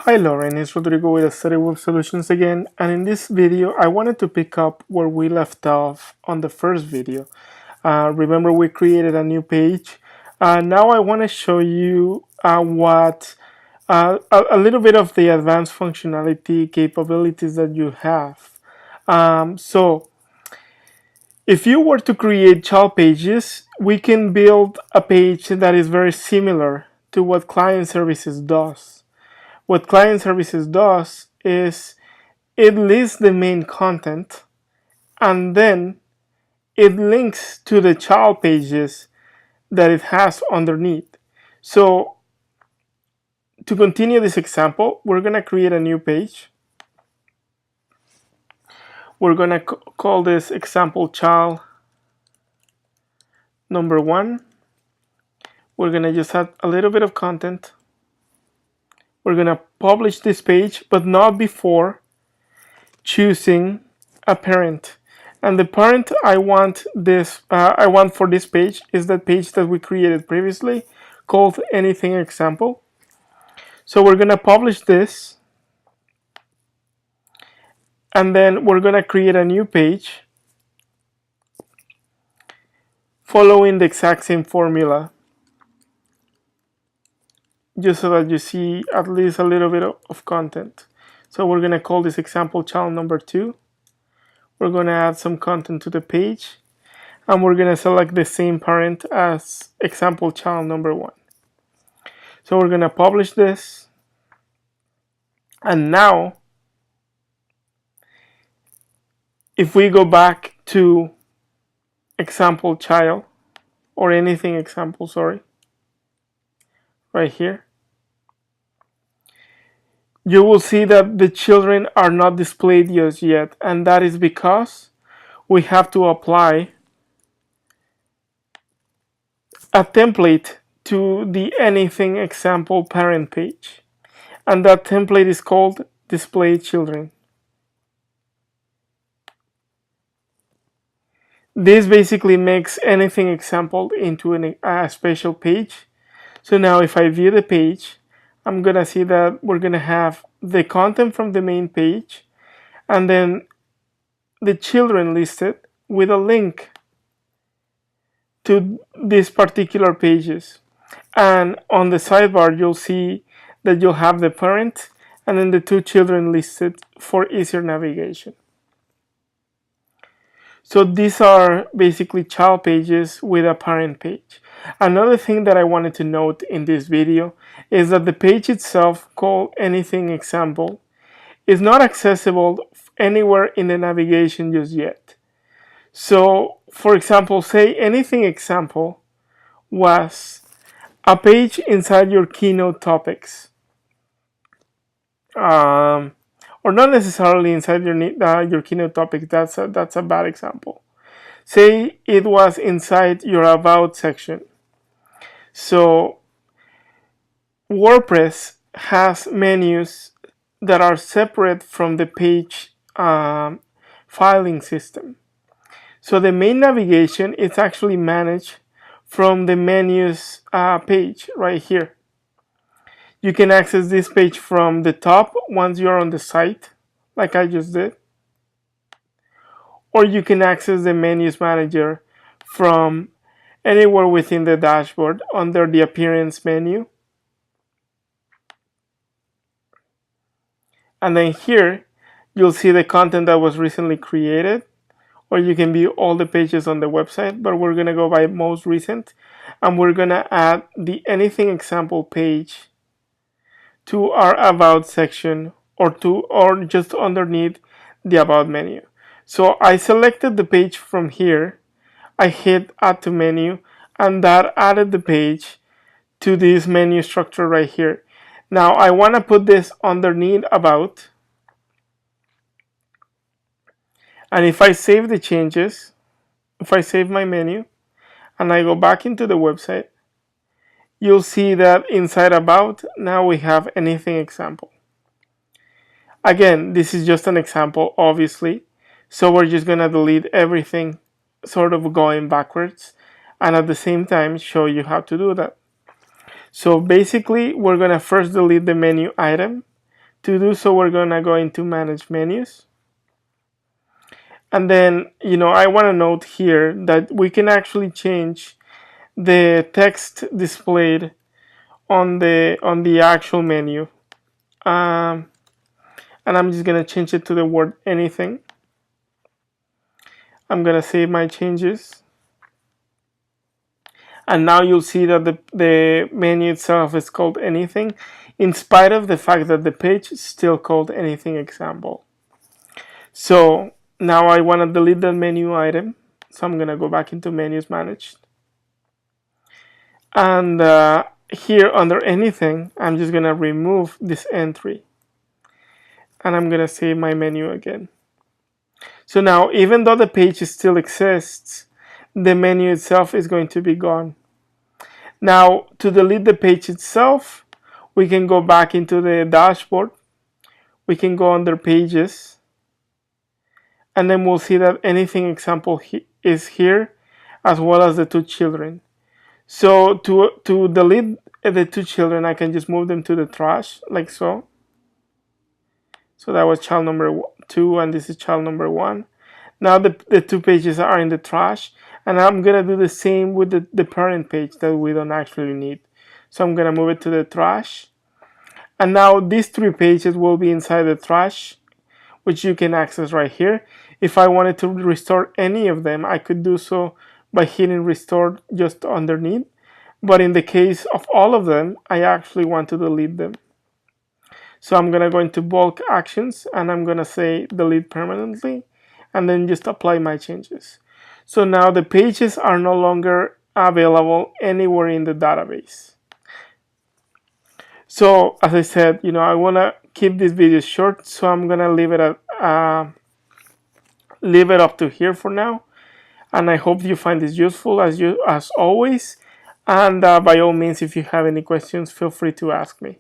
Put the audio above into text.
Hi Lauren, it's Rodrigo with Study Web Solutions again, and in this video I wanted to pick up where we left off on the first video. Remember we created a new page. Now I want to show you a little bit of the advanced functionality capabilities that you have. So if you were to create child pages, we can build a page that is very similar to what client services does. What client services does is it lists the main content and then it links to the child pages that it has underneath. So to continue this example, we're going to create a new page. We're going to call this example child number 1. We're going to just add a little bit of content. We're going to publish this page, but not before choosing a parent. And the parent I want for this page is that page that we created previously called anything example. So we're going to publish this, and then we're going to create a new page following the exact same formula, just so that you see at least a little bit of content. So we're going to call this example child number 2. We're going to add some content to the page, and we're going to select the same parent as example child number 1. So we're going to publish this, and now if we go back to example child, or anything example, sorry, right here, you will see that the children are not displayed just yet, and that is because we have to apply a template to the anything example parent page, and that template is called display children. This basically makes anything example into a special page. So now if I view the page, I'm gonna see that we're gonna have the content from the main page and then the children listed with a link to these particular pages. And on the sidebar, you'll see that you'll have the parent and then the 2 children listed for easier navigation. So these are basically child pages with a parent page. Another thing that I wanted to note in this video is that the page itself, called anything example, is not accessible anywhere in the navigation just yet. So for example, say anything example was a page inside your Keynote topics. Or not necessarily inside your Keynote topic. That's a bad example. Say it was inside your About section. So WordPress has menus that are separate from the page filing system. So the main navigation is actually managed from the menus page right here. You can access this page from the top once you're on the site, like I just did. Or you can access the menus manager from anywhere within the dashboard under the appearance menu. And then here, you'll see the content that was recently created, or you can view all the pages on the website, but we're gonna go by most recent, and we're gonna add the anything example page to our About section or just underneath the About menu. So I selected the page from here, I hit add to menu, and that added the page to this menu structure right here. Now I want to put this underneath About, and if I save the changes, if I save my menu and I go back into the website, you'll see that inside About, now we have anything example. Again, this is just an example, obviously, so we're just gonna delete everything, sort of going backwards, and at the same time show you how to do that. So basically, we're gonna first delete the menu item, To do so, we're gonna go into manage menus. And then, I want to note here that we can actually change the text displayed on the actual menu. And I'm just gonna change it to the word anything. I'm gonna save my changes. And now you'll see that the menu itself is called anything, in spite of the fact that the page is still called anything example. So now I want to delete that menu item. So I'm gonna go back into menus managed. And here under anything, I'm just gonna remove this entry. And I'm gonna save my menu again. So now, even though the page still exists, the menu itself is going to be gone. Now, to delete the page itself, we can go back into the dashboard. We can go under pages. And then we'll see that anything example is here, as well as the two children. So to delete the two children, I can just move them to the trash, like so. So that was child number 2, and this is child number 1. Now the two pages are in the trash, and I'm gonna do the same with the parent page that we don't actually need. So I'm gonna move it to the trash. And now these 3 pages will be inside the trash, which you can access right here. If I wanted to restore any of them, I could do so by hitting restore just underneath. But in the case of all of them, I actually want to delete them. So I'm gonna go into bulk actions, and I'm gonna say delete permanently, and then just apply my changes. So now the pages are no longer available anywhere in the database. So as I said, I want to keep this video short, so I'm gonna leave it up to here for now. And I hope you find this useful as always. And by all means, if you have any questions, feel free to ask me.